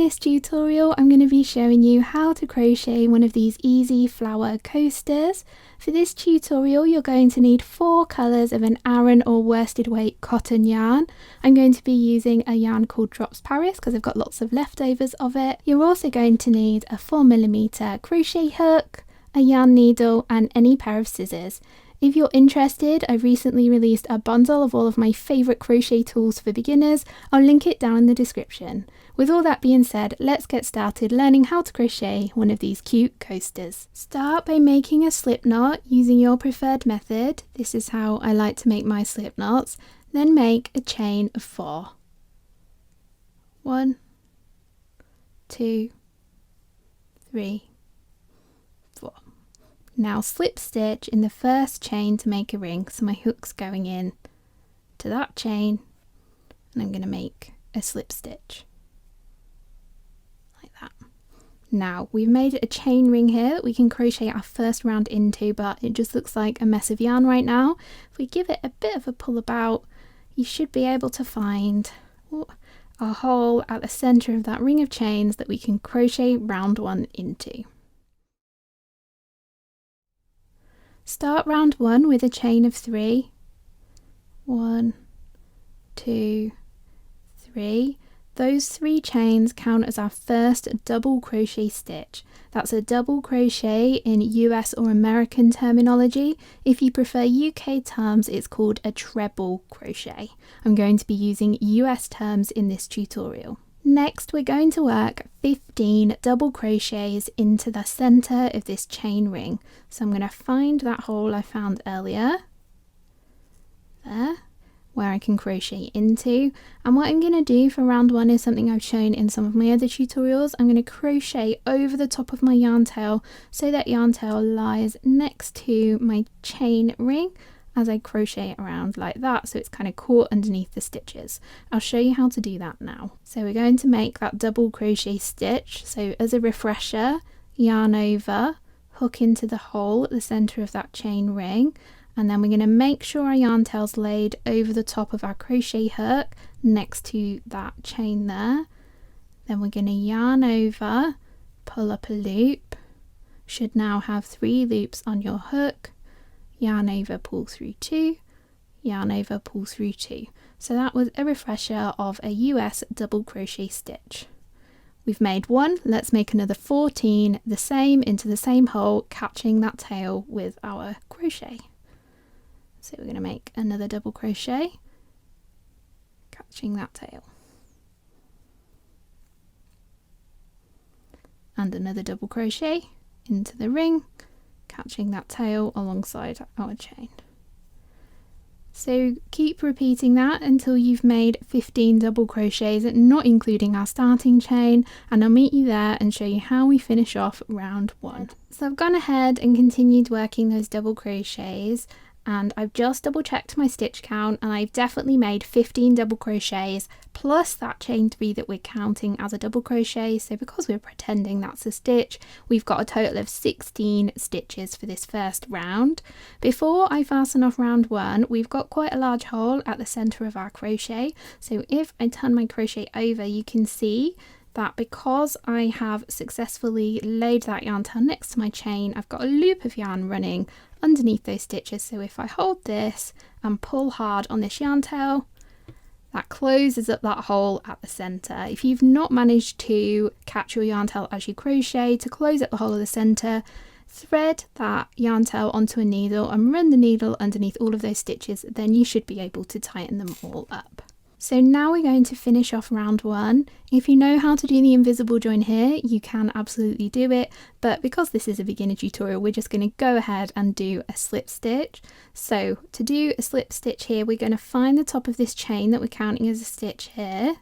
this tutorial I'm going to be showing you how to crochet one of these easy flower coasters. For this tutorial you're going to need 4 colours of an Aran or worsted weight cotton yarn. I'm going to be using a yarn called Drops Paris because I've got lots of leftovers of it. You're also going to need a 4mm crochet hook, a yarn needle and any pair of scissors. If you're interested, I've recently released a bundle of all of my favourite crochet tools for beginners. I'll link it down in the description. With all that being said, let's get started learning how to crochet one of these cute coasters. Start by making a slip knot using your preferred method. This is how I like to make my slip knots. Then make a chain of 4. 1, 2, 3, 4. Now slip stitch in the first chain to make a ring, so my hook's going in to that chain and I'm going to make a slip stitch like that. Now we've made a chain ring here that we can crochet our first round into, but it just looks like a mess of yarn right now. If we give it a bit of a pull about, you should be able to find a hole at the centre of that ring of chains that we can crochet round 1 into. Start round 1 with a chain of 3. 1, 2, 3. Those 3 chains count as our first double crochet stitch. That's a double crochet in US or American terminology. If you prefer UK terms, it's called a treble crochet. I'm going to be using US terms in this tutorial. Next, we're going to work 15 double crochets into the center of this chain ring. So I'm going to find that hole I found earlier, there, where I can crochet into. And what I'm going to do for round 1 is something I've shown in some of my other tutorials. I'm going to crochet over the top of my yarn tail so that yarn tail lies next to my chain ring as I crochet around like that, so it's kind of caught underneath the stitches. I'll show you how to do that now. So we're going to make that double crochet stitch. So as a refresher, yarn over, hook into the hole at the center of that chain ring, and then we're going to make sure our yarn tail's laid over the top of our crochet hook next to that chain there. Then we're going to yarn over, pull up a loop, should now have 3 loops on your hook, yarn over, pull through 2, yarn over, pull through 2. So that was a refresher of a US double crochet stitch. We've made 1, let's make another 14, the same into the same hole, catching that tail with our crochet. So we're going to make another double crochet, catching that tail. And another double crochet into the ring, catching that tail alongside our chain. So keep repeating that until you've made 15 double crochets, not including our starting chain, and I'll meet you there and show you how we finish off round 1. So I've gone ahead and continued working those double crochets, and I've just double checked my stitch count and I've definitely made 15 double crochets plus that chain 3 that we're counting as a double crochet. So because we're pretending that's a stitch, we've got a total of 16 stitches for this first round. Before I fasten off round 1, we've got quite a large hole at the center of our crochet. So if I turn my crochet over, you can see that because I have successfully laid that yarn tail next to my chain, I've got a loop of yarn running underneath those stitches. So if I hold this and pull hard on this yarn tail, that closes up that hole at the center. If you've not managed to catch your yarn tail as you crochet, to close up the hole at the center, thread that yarn tail onto a needle and run the needle underneath all of those stitches, then you should be able to tighten them all up. So now we're going to finish off round 1. If you know how to do the invisible join here, you can absolutely do it, but because this is a beginner tutorial, we're just going to go ahead and do a slip stitch. So to do a slip stitch here, we're going to find the top of this chain that we're counting as a stitch here,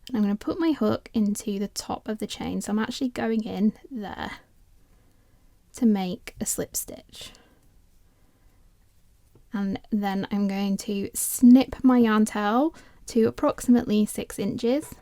and I'm going to put my hook into the top of the chain. So I'm actually going in there to make a slip stitch. And then I'm going to snip my yarn tail to approximately 6 inches.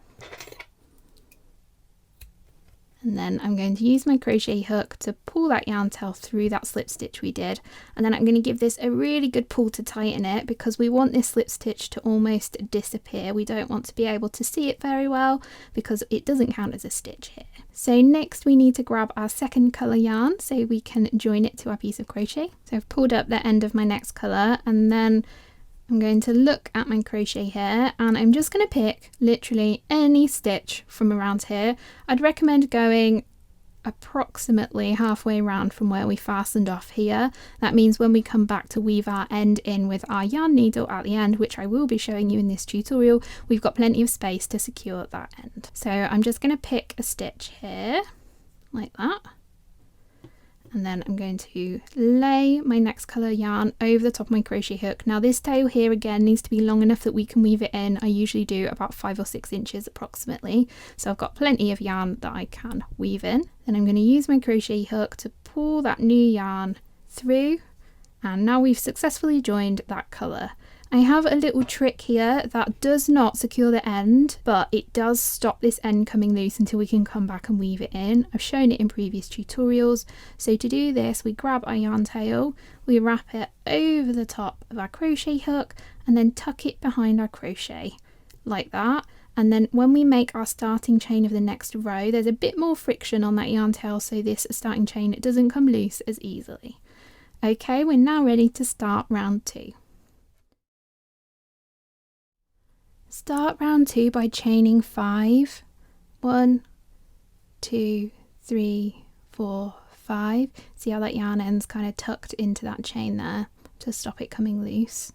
And then I'm going to use my crochet hook to pull that yarn tail through that slip stitch we did. And then I'm going to give this a really good pull to tighten it, because we want this slip stitch to almost disappear. We don't want to be able to see it very well because it doesn't count as a stitch here. So next we need to grab our second colour yarn so we can join it to our piece of crochet. So I've pulled up the end of my next colour, and then I'm going to look at my crochet here, and I'm just going to pick literally any stitch from around here. I'd recommend going approximately halfway around from where we fastened off here. That means when we come back to weave our end in with our yarn needle at the end, which I will be showing you in this tutorial, we've got plenty of space to secure that end. So I'm just going to pick a stitch here like that. And then I'm going to lay my next colour yarn over the top of my crochet hook. Now this tail here again needs to be long enough that we can weave it in. I usually do about 5 or 6 inches approximately. So I've got plenty of yarn that I can weave in. Then I'm going to use my crochet hook to pull that new yarn through. And now we've successfully joined that colour. I have a little trick here that does not secure the end, but it does stop this end coming loose until we can come back and weave it in. I've shown it in previous tutorials. So to do this, we grab our yarn tail, we wrap it over the top of our crochet hook, and then tuck it behind our crochet like that. And then when we make our starting chain of the next row, there's a bit more friction on that yarn tail, so this starting chain doesn't come loose as easily. Okay, we're now ready to start round 2. Start round 2 by chaining 5. 1, 2, 3, 4, 5. See how that yarn end's kind of tucked into that chain there to stop it coming loose.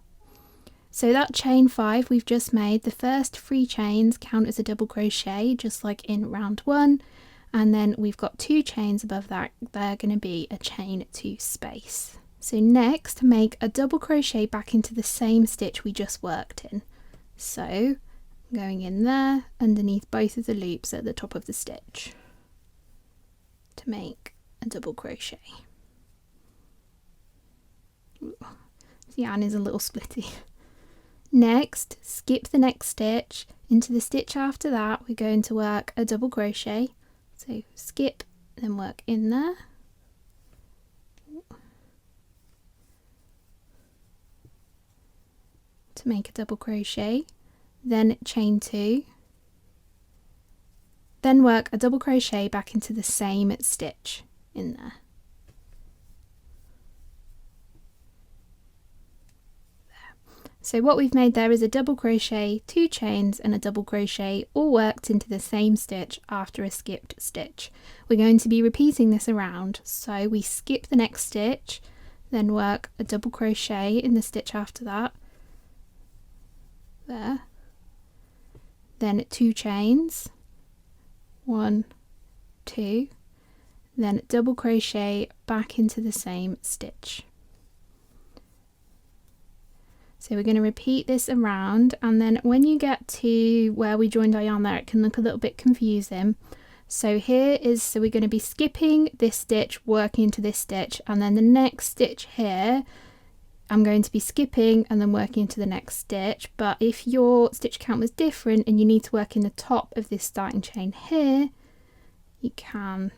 So that chain 5 we've just made, the first 3 chains count as a double crochet, just like in round 1. And then we've got 2 chains above that, they're going to be a chain 2 space. So next, make a double crochet back into the same stitch we just worked in. So going in there underneath both of the loops at the top of the stitch to make a double crochet. Ooh, the yarn is a little splitty. Next, skip the next stitch. Into the stitch after that we're going to work a double crochet. So skip, then work in there. To make a double crochet, then chain 2, then work a double crochet back into the same stitch in there. So what we've made there is a double crochet, 2 chains and a double crochet all worked into the same stitch after a skipped stitch. We're going to be repeating this around, so we skip the next stitch, then work a double crochet in the stitch after that, there, then 2 chains, 1, 2, then double crochet back into the same stitch. So we're going to repeat this around, and then when you get to where we joined our yarn there, it can look a little bit confusing. So we're going to be skipping this stitch, working into this stitch, and then the next stitch here I'm going to be skipping and then working into the next stitch. But if your stitch count was different and you need to work in the top of this starting chain here, you can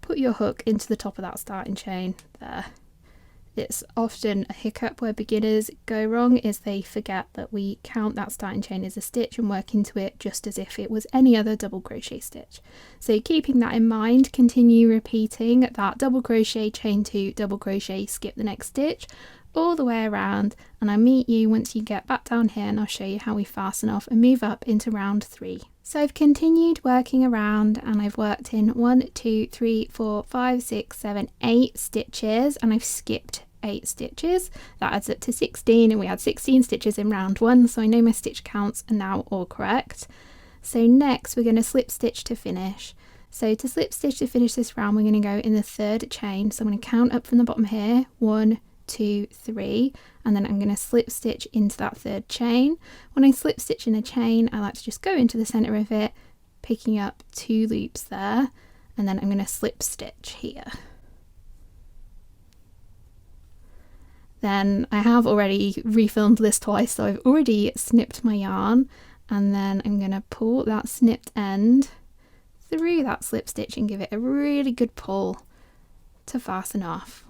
put your hook into the top of that starting chain there. It's often a hiccup where beginners go wrong, is they forget that we count that starting chain as a stitch and work into it just as if it was any other double crochet stitch. So keeping that in mind, continue repeating that double crochet, chain 2, double crochet, skip the next stitch all the way around, and I'll meet you once you get back down here and I'll show you how we fasten off and move up into round 3. So I've continued working around and I've worked in 1, 2, 3, 4, 5, 6, 7, 8 stitches, and I've skipped 8 stitches. That adds up to 16, and we had 16 stitches in round 1, so I know my stitch counts are now all correct. So next we're going to slip stitch to finish. So to slip stitch to finish this round, we're going to go in the 3rd chain. So I'm going to count up from the bottom here, 1, 2, 3, and then I'm going to slip stitch into that 3rd chain. When I slip stitch in a chain, I like to just go into the center of it, picking up 2 loops there, and then I'm going to slip stitch here. Then I have already refilmed this twice, so I've already snipped my yarn, and then I'm going to pull that snipped end through that slip stitch and give it a really good pull to fasten off.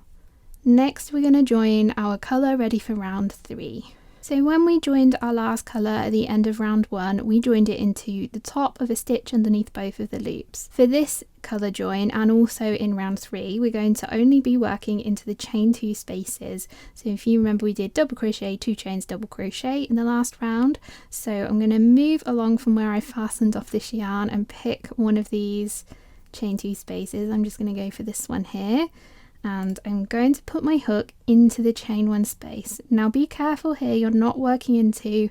Next we're going to join our colour ready for round 3. So when we joined our last colour at the end of round 1, we joined it into the top of a stitch underneath both of the loops. For this colour join and also in round 3, we're going to only be working into the chain 2 spaces. So if you remember, we did double crochet, 2 chains, double crochet in the last round. So I'm going to move along from where I fastened off this yarn and pick one of these chain 2 spaces. I'm just going to go for this one here. And I'm going to put my hook into the chain 1 space. Now be careful here, you're not working into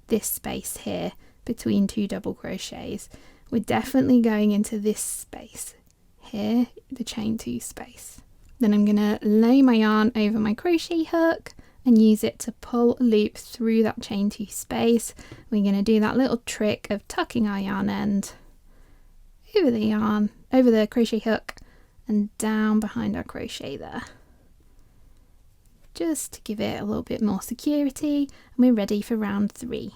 this space here between 2 double crochets. We're definitely going into this space here, the chain 2 space. Then I'm going to lay my yarn over my crochet hook and use it to pull a loop through that chain 2 space. We're going to do that little trick of tucking our yarn end over the crochet hook, and down behind our crochet there, just to give it a little bit more security, and we're ready for round 3.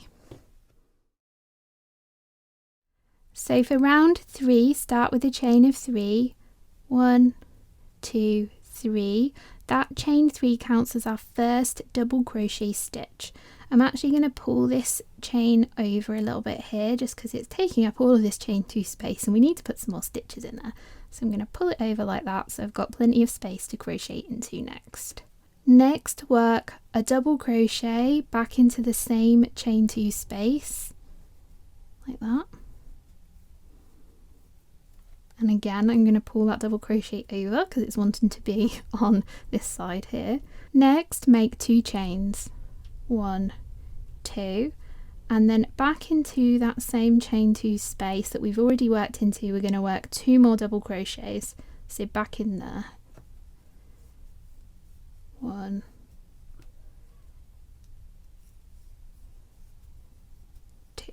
So for round 3, start with a chain of 3. 1, 2, 3. That chain 3 counts as our first double crochet stitch. I'm actually going to pull this chain over a little bit here just because it's taking up all of this chain 2 space and we need to put some more stitches in there. So I'm going to pull it over like that so I've got plenty of space to crochet into next. Next, work a double crochet back into the same chain 2 space like that. And again, I'm going to pull that double crochet over because it's wanting to be on this side here. Next, make 2 chains. 1, 2, and then back into that same chain 2 space that we've already worked into, we're going to work 2 more double crochets. So back in there. 1, 2.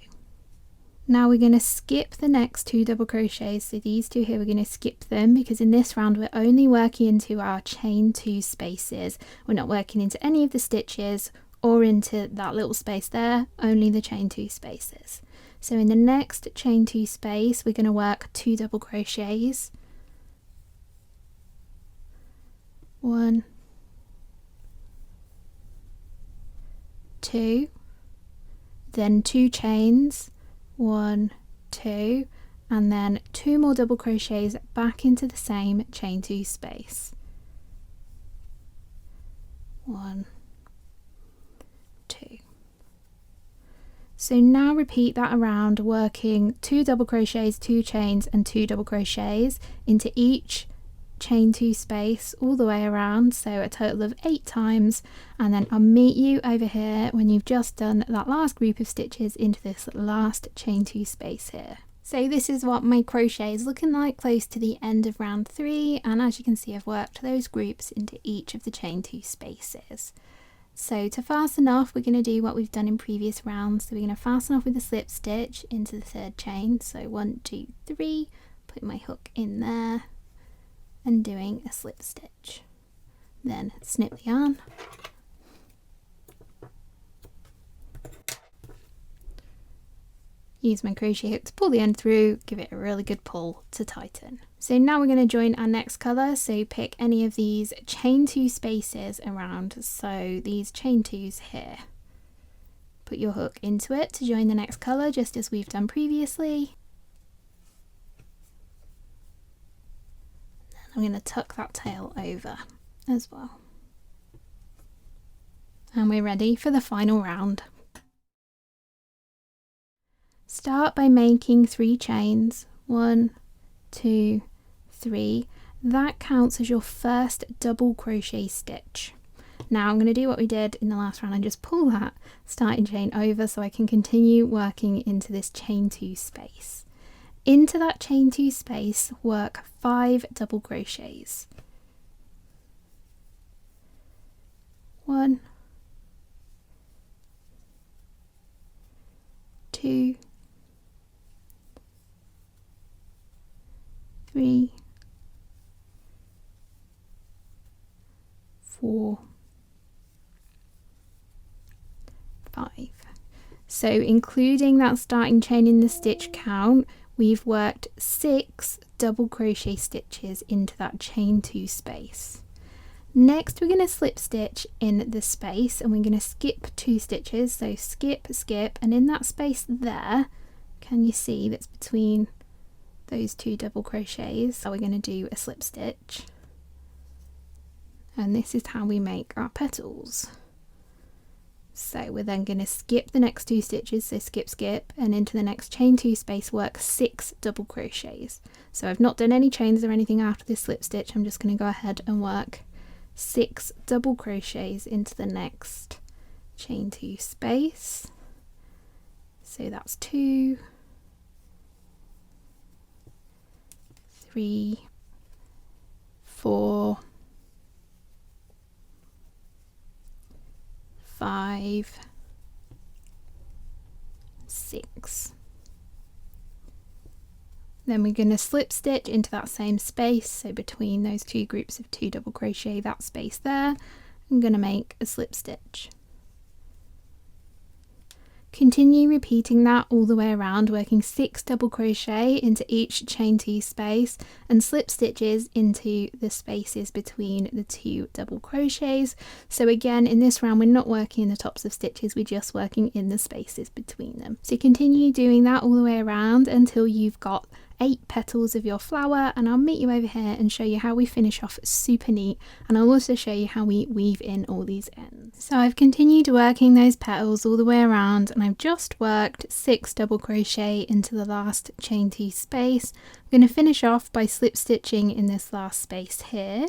Now we're going to skip the next 2 double crochets. So these 2 here, we're going to skip them because in this round we're only working into our chain 2 spaces. We're not working into any of the stitches or into that little space there, only the chain 2 spaces. So in the next chain 2 space, we're going to work 2 double crochets. 1, 2, then 2 chains, 1, 2, and then 2 more double crochets back into the same chain 2 space. 1, 2. So now repeat that around, working 2 double crochets, 2 chains and 2 double crochets into each chain 2 space all the way around, so a total of 8 times, and then I'll meet you over here when you've just done that last group of stitches into this last chain 2 space here. So this is what my crochet is looking like close to the end of round 3, and as you can see I've worked those groups into each of the chain 2 spaces. So to fasten off, we're going to do what we've done in previous rounds. So we're going to fasten off with a slip stitch into the 3rd chain. So 1, 2, 3, put my hook in there and doing a slip stitch. Then snip the yarn. Use my crochet hook to pull the end through, give it a really good pull to tighten. So now we're going to join our next colour, so pick any of these chain 2 spaces around, so these chain 2s here. Put your hook into it to join the next colour, just as we've done previously. Then I'm going to tuck that tail over as well. And we're ready for the final round. Start by making 3 chains, 1, 2, 3. That counts as your first double crochet stitch. Now I'm going to do what we did in the last round and just pull that starting chain over so I can continue working into this chain 2 space. Into that chain 2 space, work 5 double crochets. 1, 2, 3, 4, 5. So including that starting chain in the stitch count, we've worked 6 double crochet stitches into that chain 2 space. Next we're going to slip stitch in the space, and we're going to skip 2 stitches, so skip, skip, and in that space there, can you see that's between those 2 double crochets, so we're going to do a slip stitch, and this is how we make our petals. So we're then going to skip the next 2 stitches, so skip, skip, and into the next chain 2 space work 6 double crochets. So I've not done any chains or anything after this slip stitch, I'm just going to go ahead and work 6 double crochets into the next chain 2 space. So that's 2, 3, 4, 5, 6. Then we're going to slip stitch into that same space, so between those 2 groups of 2 double crochet, that space there, I'm going to make a slip stitch. Continue repeating that all the way around, working 6 double crochet into each chain 2 space and slip stitches into the spaces between the 2 double crochets. So again, in this round we're not working in the tops of stitches, we're just working in the spaces between them. So continue doing that all the way around until you've got 8 petals of your flower, and I'll meet you over here and show you how we finish off super neat, and I'll also show you how we weave in all these ends. So I've continued working those petals all the way around, and I've just worked 6 double crochet into the last chain 2 space. I'm going to finish off by slip stitching in this last space here,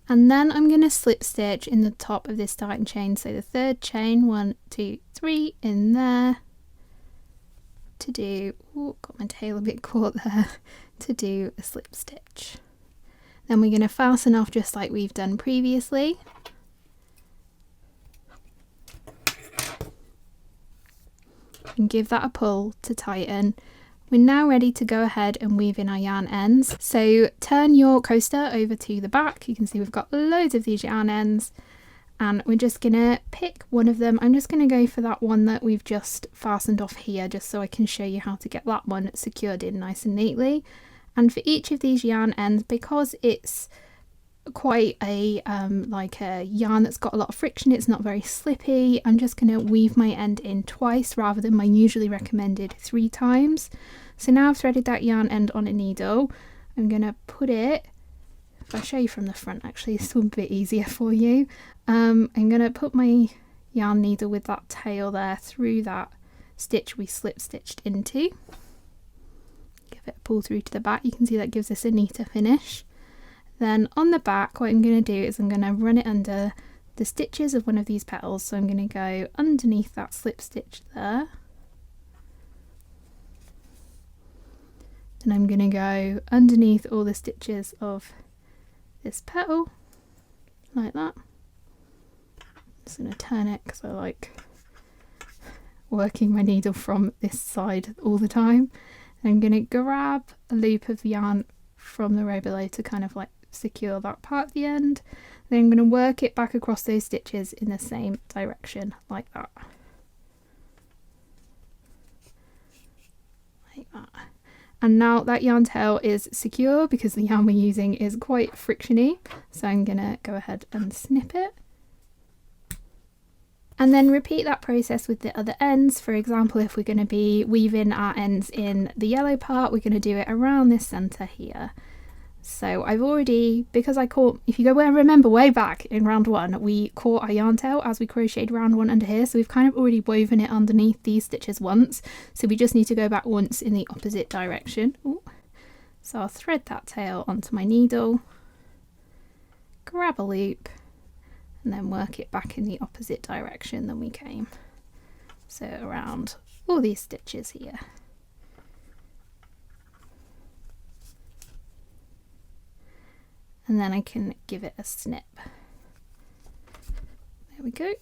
and then I'm going to slip stitch in the top of this starting chain, so the 3rd chain, 1, 2, 3 in there, to do, oh, got my tail a bit caught there, to do a slip stitch. Then we're going to fasten off just like we've done previously. And give that a pull to tighten. We're now ready to go ahead and weave in our yarn ends. So turn your coaster over to the back. You can see we've got loads of these yarn ends, and we're just gonna pick one of them. I'm just gonna go for that one that we've just fastened off here, just so I can show you how to get that one secured in nice and neatly. And for each of these yarn ends, because it's quite a like a yarn that's got a lot of friction, it's not very slippy, I'm just gonna weave my end in twice rather than my usually recommended 3 times. So now I've threaded that yarn end on a needle, I'm gonna put it, if I show you from the front actually, this will be a bit easier for you. I'm going to put my yarn needle with that tail there through that stitch we slip stitched into. Give it a pull through to the back, you can see that gives us a neater finish. Then on the back what I'm going to do is I'm going to run it under the stitches of one of these petals, so I'm going to go underneath that slip stitch there. Then I'm going to go underneath all the stitches of this petal, like that. I'm just going to turn it because I like working my needle from this side all the time. And I'm going to grab a loop of yarn from the row below to kind of like secure that part at the end. Then I'm going to work it back across those stitches in the same direction, like that. Like that. And now that yarn tail is secure because the yarn we're using is quite frictiony, so I'm going to go ahead and snip it. And then repeat that process with the other ends. For example, if we're going to be weaving our ends in the yellow part, we're going to do it around this centre here. So I've already, because I caught, if you go remember way back in round 1, we caught our yarn tail as we crocheted round 1 under here, so we've kind of already woven it underneath these stitches once, so we just need to go back once in the opposite direction. Ooh. So I'll thread that tail onto my needle, grab a loop, and then work it back in the opposite direction than we came. So around all these stitches here. And then I can give it a snip. There we go.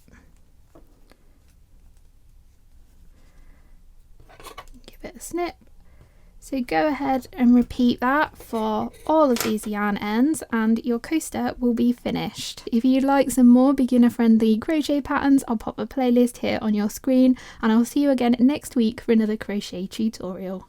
Give it a snip, So go ahead and repeat that for all of these yarn ends and your coaster will be finished. If you'd like some more beginner friendly crochet patterns, I'll pop a playlist here on your screen, and I'll see you again next week for another crochet tutorial.